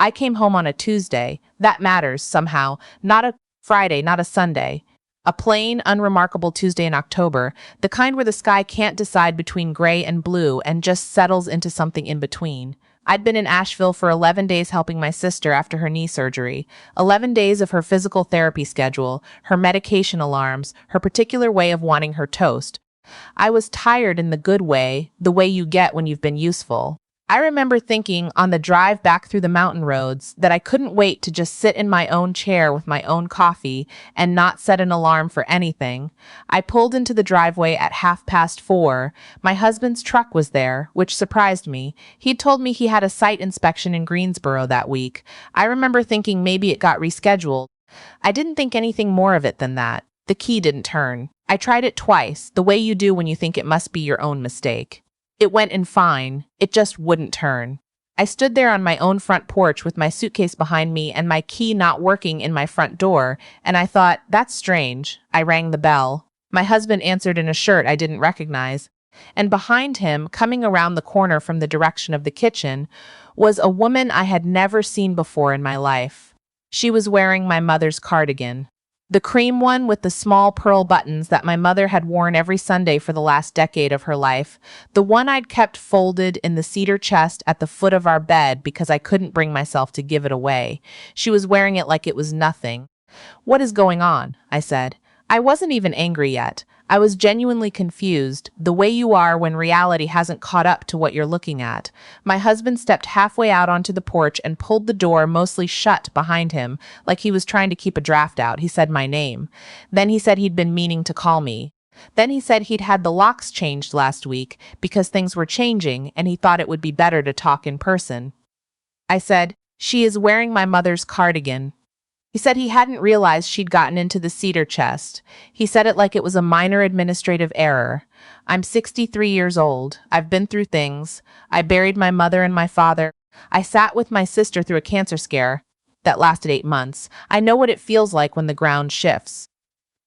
I came home on a Tuesday. That matters somehow. Not a Friday, not a Sunday. A plain, unremarkable Tuesday in October, the kind where the sky can't decide between gray and blue and just settles into something in between. I'd been in Asheville for 11 days helping my sister after her knee surgery. 11 days of her physical therapy schedule, her medication alarms, her particular way of wanting her toast. I was tired in the good way, the way you get when you've been useful. I remember thinking on the drive back through the mountain roads that I couldn't wait to just sit in my own chair with my own coffee and not set an alarm for anything. I pulled into the driveway at 4:30. My husband's truck was there, which surprised me. He'd told me he had a site inspection in Greensboro that week. I remember thinking maybe it got rescheduled. I didn't think anything more of it than that. The key didn't turn. I tried it twice, the way you do when you think it must be your own mistake. It went in fine. It just wouldn't turn. I stood there on my own front porch with my suitcase behind me and my key not working in my front door, and I thought, that's strange. I rang the bell. My husband answered in a shirt I didn't recognize. And behind him, coming around the corner from the direction of the kitchen, was a woman I had never seen before in my life. She was wearing my mother's cardigan. The cream one with the small pearl buttons that my mother had worn every Sunday for the last decade of her life. The one I'd kept folded in the cedar chest at the foot of our bed because I couldn't bring myself to give it away. She was wearing it like it was nothing. "What is going on?" I said. I wasn't even angry yet. I was genuinely confused, the way you are when reality hasn't caught up to what you're looking at. My husband stepped halfway out onto the porch and pulled the door mostly shut behind him, like he was trying to keep a draft out. He said my name. Then he said he'd been meaning to call me. Then he said he'd had the locks changed last week because things were changing and he thought it would be better to talk in person. I said, "She is wearing my mother's cardigan." He said he hadn't realized she'd gotten into the cedar chest. He said it like it was a minor administrative error. "I'm 63 years old. I've been through things. I buried my mother and my father. I sat with my sister through a cancer scare that lasted 8 months. I know what it feels like when the ground shifts."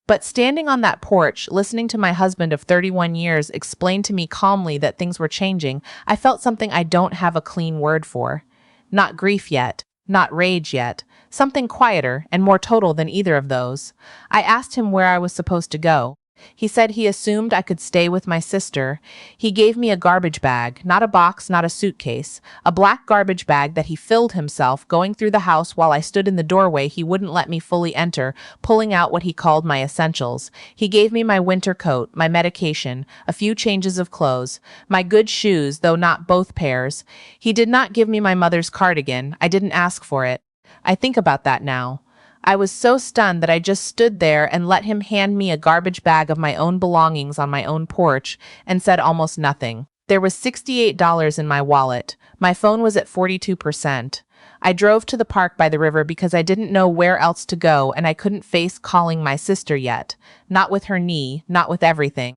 But standing on that porch, listening to my husband of 31 years explain to me calmly that things were changing, I felt something I don't have a clean word for. Not grief yet. Not rage yet. Something quieter and more total than either of those. I asked him where I was supposed to go. He said he assumed I could stay with my sister. He gave me a garbage bag, not a box, not a suitcase, a black garbage bag that he filled himself, going through the house while I stood in the doorway. He wouldn't let me fully enter, pulling out what he called my essentials. He gave me my winter coat, my medication, a few changes of clothes, my good shoes, though not both pairs. He did not give me my mother's cardigan. I didn't ask for it. I think about that now. I was so stunned that I just stood there and let him hand me a garbage bag of my own belongings on my own porch and said almost nothing. There was $68 in my wallet. My phone was at 42%. I drove to the park by the river because I didn't know where else to go and I couldn't face calling my sister yet. Not with her knee, not with everything.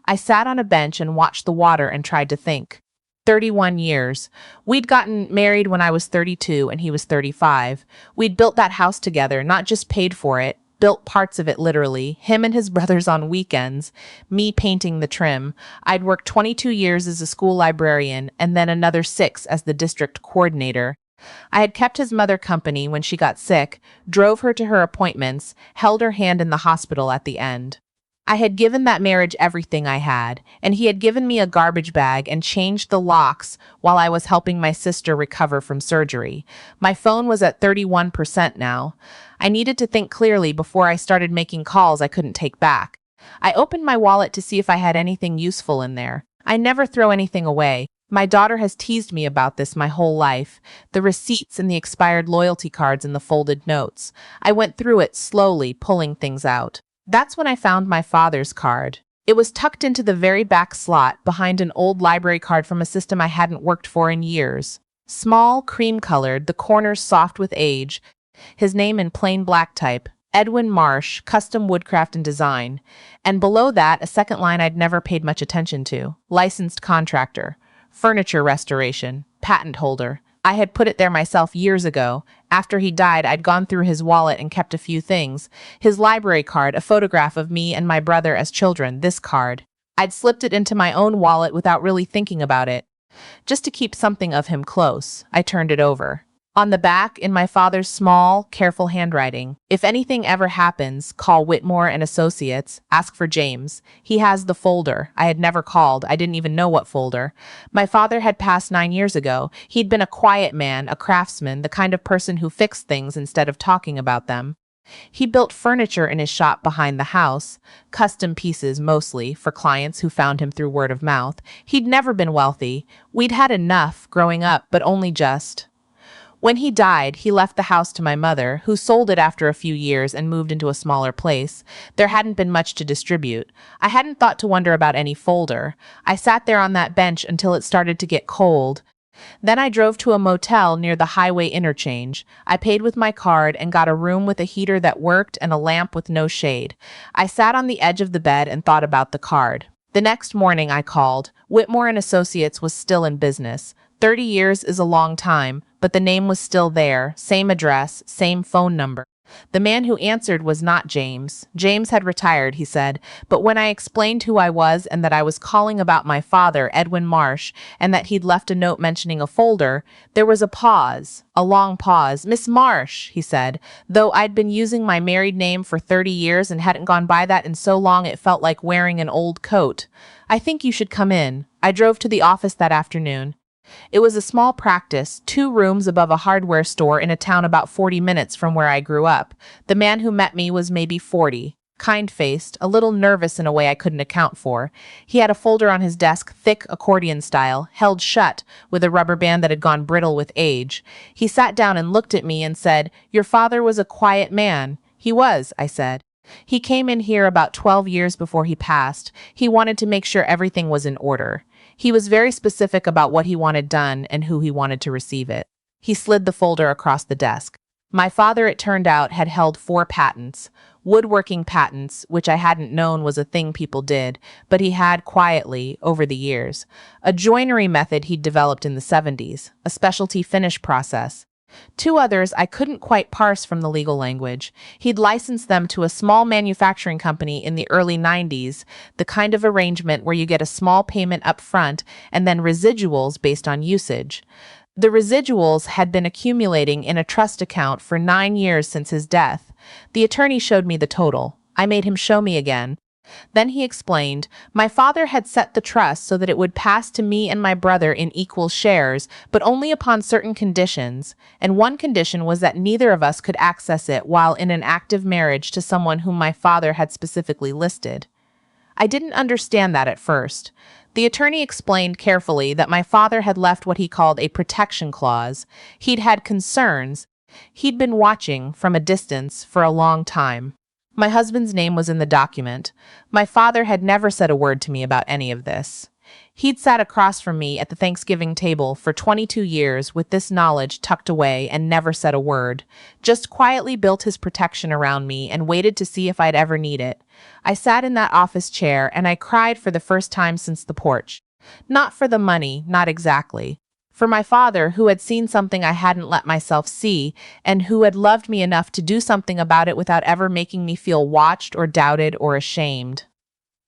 I sat on a bench and watched the water and tried to think. 31 years. We'd gotten married when I was 32 and he was 35. We'd built that house together, not just paid for it, built parts of it literally, him and his brothers on weekends, me painting the trim. I'd worked 22 years as a school librarian and then another 6 as the district coordinator. I had kept his mother company when she got sick, drove her to her appointments, held her hand in the hospital at the end. I had given that marriage everything I had, and he had given me a garbage bag and changed the locks while I was helping my sister recover from surgery. My phone was at 31% now. I needed to think clearly before I started making calls I couldn't take back. I opened my wallet to see if I had anything useful in there. I never throw anything away. My daughter has teased me about this my whole life. The receipts and the expired loyalty cards and the folded notes. I went through it slowly, pulling things out. That's when I found my father's card. It was tucked into the very back slot behind an old library card from a system I hadn't worked for in years. Small, cream-colored, the corners soft with age. His name in plain black type, Edwin Marsh, Custom Woodcraft and Design. And below that, a second line I'd never paid much attention to. Licensed contractor. Furniture restoration. Patent holder. I had put it there myself years ago. After he died, I'd gone through his wallet and kept a few things. His library card, a photograph of me and my brother as children, this card. I'd slipped it into my own wallet without really thinking about it. Just to keep something of him close, I turned it over. On the back, in my father's small, careful handwriting, "If anything ever happens, call Whitmore and Associates. Ask for James. He has the folder." I had never called. I didn't even know what folder. My father had passed 9 years ago. He'd been a quiet man, a craftsman, the kind of person who fixed things instead of talking about them. He built furniture in his shop behind the house, custom pieces mostly, for clients who found him through word of mouth. He'd never been wealthy. We'd had enough growing up, but only just. When he died, he left the house to my mother, who sold it after a few years and moved into a smaller place. There hadn't been much to distribute. I hadn't thought to wonder about any folder. I sat there on that bench until it started to get cold. Then I drove to a motel near the highway interchange. I paid with my card and got a room with a heater that worked and a lamp with no shade. I sat on the edge of the bed and thought about the card. The next morning I called. Whitmore and Associates was still in business. 30 years is a long time, but the name was still there, same address, same phone number. The man who answered was not James. James had retired, he said, but when I explained who I was and that I was calling about my father, Edwin Marsh, and that he'd left a note mentioning a folder, there was a pause, a long pause. "Miss Marsh," he said, though I'd been using my married name for 30 years and hadn't gone by that in so long it felt like wearing an old coat. "I think you should come in." I drove to the office that afternoon. It was a small practice, 2 rooms above a hardware store in a town about 40 minutes from where I grew up. The man who met me was maybe 40, kind-faced, a little nervous in a way I couldn't account for. He had a folder on his desk, thick accordion style, held shut with a rubber band that had gone brittle with age. He sat down and looked at me and said, "Your father was a quiet man." "He was," I said. "He came in here about 12 years before he passed. He wanted to make sure everything was in order. He was very specific about what he wanted done and who he wanted to receive it." He slid the folder across the desk. My father, it turned out, had held 4 patents. Woodworking patents, which I hadn't known was a thing people did, but he had quietly, over the years. A joinery method he'd developed in the 70s, a specialty finish process. 2 others I couldn't quite parse from the legal language. He'd licensed them to a small manufacturing company in the early 90s, the kind of arrangement where you get a small payment up front and then residuals based on usage. The residuals had been accumulating in a trust account for 9 years since his death. The attorney showed me the total. I made him show me again. Then he explained, my father had set the trust so that it would pass to me and my brother in equal shares, but only upon certain conditions, and one condition was that neither of us could access it while in an active marriage to someone whom my father had specifically listed. I didn't understand that at first. The attorney explained carefully that my father had left what he called a protection clause. He'd had concerns. He'd been watching from a distance for a long time. My husband's name was in the document. My father had never said a word to me about any of this. He'd sat across from me at the Thanksgiving table for 22 years with this knowledge tucked away and never said a word, just quietly built his protection around me and waited to see if I'd ever need it. I sat in that office chair and I cried for the first time since the porch. Not for the money, not exactly. For my father, who had seen something I hadn't let myself see, and who had loved me enough to do something about it without ever making me feel watched or doubted or ashamed.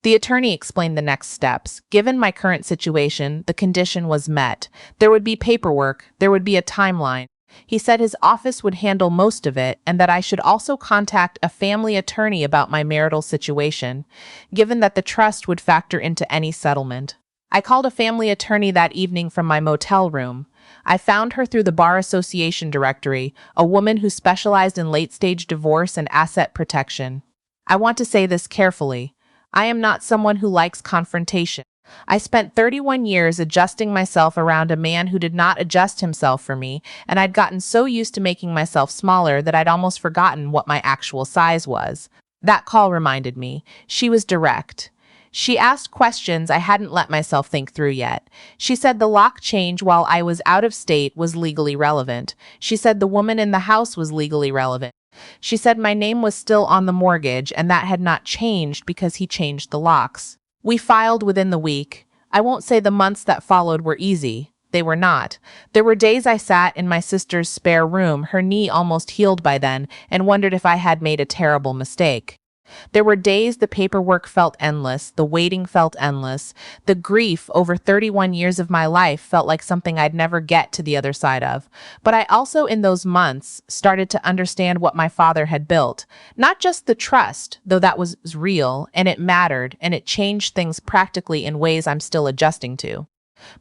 The attorney explained the next steps. Given my current situation, the condition was met. There would be paperwork. There would be a timeline. He said his office would handle most of it, and that I should also contact a family attorney about my marital situation, given that the trust would factor into any settlement. I called a family attorney that evening from my motel room. I found her through the Bar Association directory, a woman who specialized in late-stage divorce and asset protection. I want to say this carefully. I am not someone who likes confrontation. I spent 31 years adjusting myself around a man who did not adjust himself for me, and I'd gotten so used to making myself smaller that I'd almost forgotten what my actual size was. That call reminded me. She was direct. She asked questions I hadn't let myself think through yet. She said the lock change while I was out of state was legally relevant. She said the woman in the house was legally relevant. She said my name was still on the mortgage and that had not changed because he changed the locks. We filed within the week. I won't say the months that followed were easy. They were not. There were days I sat in my sister's spare room, her knee almost healed by then, and wondered if I had made a terrible mistake. There were days the paperwork felt endless, the waiting felt endless, the grief over 31 years of my life felt like something I'd never get to the other side of. But I also, in those months, started to understand what my father had built. Not just the trust, though that was real, and it mattered, and it changed things practically in ways I'm still adjusting to.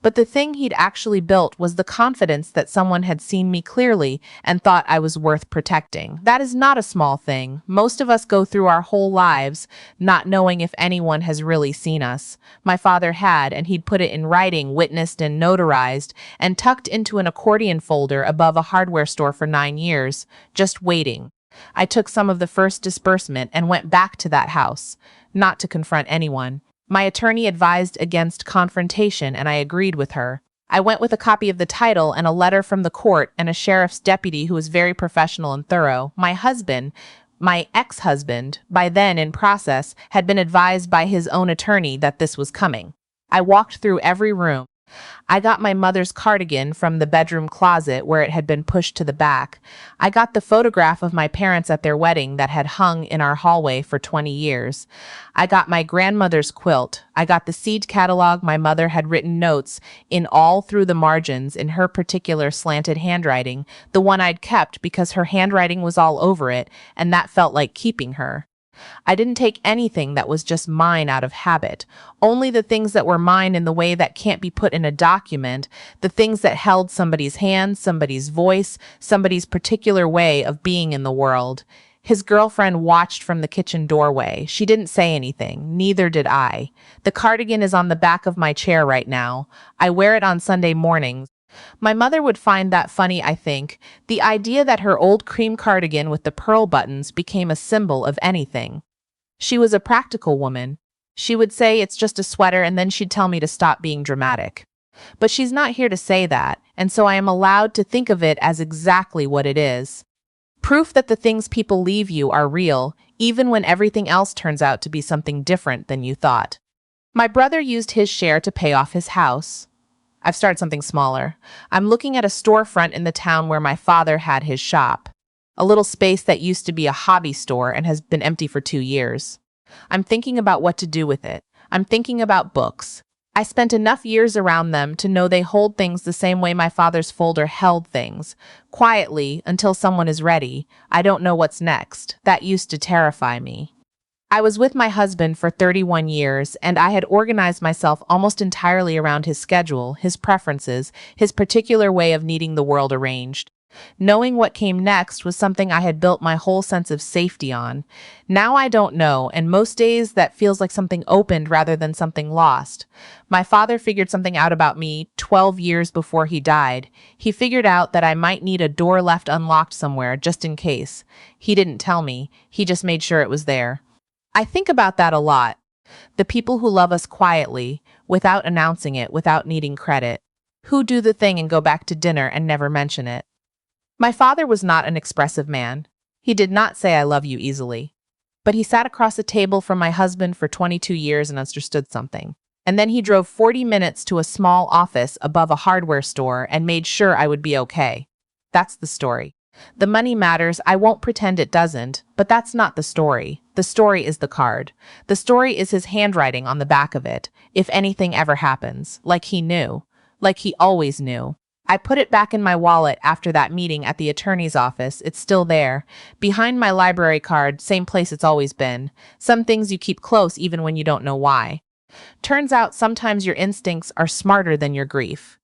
But the thing he'd actually built was the confidence that someone had seen me clearly and thought I was worth protecting. That is not a small thing. Most of us go through our whole lives not knowing if anyone has really seen us. My father had, and he'd put it in writing, witnessed and notarized, and tucked into an accordion folder above a hardware store for 9 years, just waiting. I took some of the first disbursement and went back to that house, not to confront anyone. My attorney advised against confrontation, and I agreed with her. I went with a copy of the title and a letter from the court and a sheriff's deputy who was very professional and thorough. My ex-husband, by then in process, had been advised by his own attorney that this was coming. I walked through every room. I got my mother's cardigan from the bedroom closet where it had been pushed to the back. I got the photograph of my parents at their wedding that had hung in our hallway for 20 years. I got my grandmother's quilt. I got the seed catalog my mother had written notes in all through the margins in her particular slanted handwriting, the one I'd kept because her handwriting was all over it, and that felt like keeping her. I didn't take anything that was just mine out of habit, only the things that were mine in the way that can't be put in a document, the things that held somebody's hand, somebody's voice, somebody's particular way of being in the world. His girlfriend watched from the kitchen doorway. She didn't say anything, neither did I. The cardigan is on the back of my chair right now. I wear it on Sunday mornings. My mother would find that funny, I think, the idea that her old cream cardigan with the pearl buttons became a symbol of anything. She was a practical woman. She would say it's just a sweater and then she'd tell me to stop being dramatic. But she's not here to say that, and so I am allowed to think of it as exactly what it is. Proof that the things people leave you are real, even when everything else turns out to be something different than you thought. My brother used his share to pay off his house. I've started something smaller. I'm looking at a storefront in the town where my father had his shop. A little space that used to be a hobby store and has been empty for 2 years. I'm thinking about what to do with it. I'm thinking about books. I spent enough years around them to know they hold things the same way my father's folder held things. Quietly, until someone is ready. I don't know what's next. That used to terrify me. I was with my husband for 31 years, and I had organized myself almost entirely around his schedule, his preferences, his particular way of needing the world arranged. Knowing what came next was something I had built my whole sense of safety on. Now I don't know, and most days that feels like something opened rather than something lost. My father figured something out about me 12 years before he died. He figured out that I might need a door left unlocked somewhere, just in case. He didn't tell me. He just made sure it was there. I think about that a lot. The people who love us quietly, without announcing it, without needing credit. Who do the thing and go back to dinner and never mention it. My father was not an expressive man. He did not say I love you easily. But he sat across a table from my husband for 22 years and understood something. And then he drove 40 minutes to a small office above a hardware store and made sure I would be okay. That's the story. The money matters, I won't pretend it doesn't, but that's not the story. The story is the card. The story is his handwriting on the back of it, if anything ever happens, like he knew, like he always knew. I put it back in my wallet after that meeting at the attorney's office. It's still there, behind my library card, same place it's always been. Some things you keep close even when you don't know why. Turns out sometimes your instincts are smarter than your grief.